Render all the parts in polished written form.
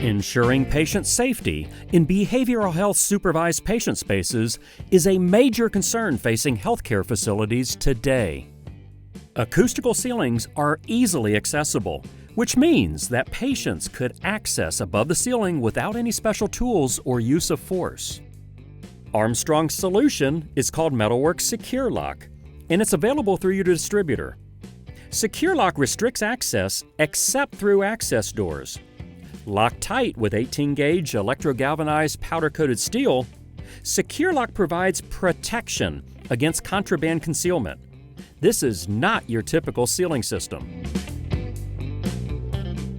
Ensuring patient safety in behavioral health supervised patient spaces is a major concern facing healthcare facilities today. Acoustical ceilings are easily accessible, which means that patients could access above the ceiling without any special tools or use of force. Armstrong's solution is called METALWORKS SecureLock, and it's available through your distributor. SecureLock restricts access except through access doors. Locked tight with 18-gauge electro-galvanized powder-coated steel, SecureLock provides protection against contraband concealment. This is not your typical ceiling system.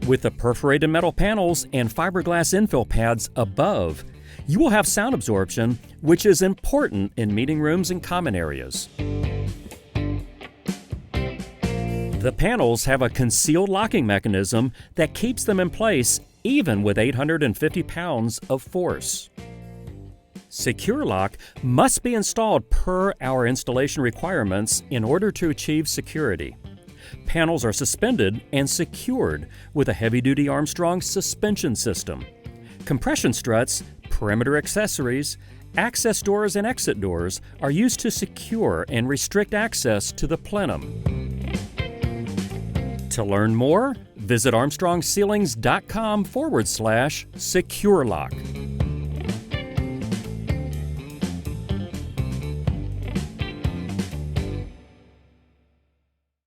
With the perforated metal panels and fiberglass infill pads above, you will have sound absorption, which is important in meeting rooms and common areas. The panels have a concealed locking mechanism that keeps them in place even with 850 pounds of force. SecureLock must be installed per our installation requirements in order to achieve security. Panels are suspended and secured with a heavy-duty Armstrong suspension system. Compression struts, perimeter accessories, access doors and exit doors are used to secure and restrict access to the plenum. To learn more, visit armstrongceilings.com/SecureLock.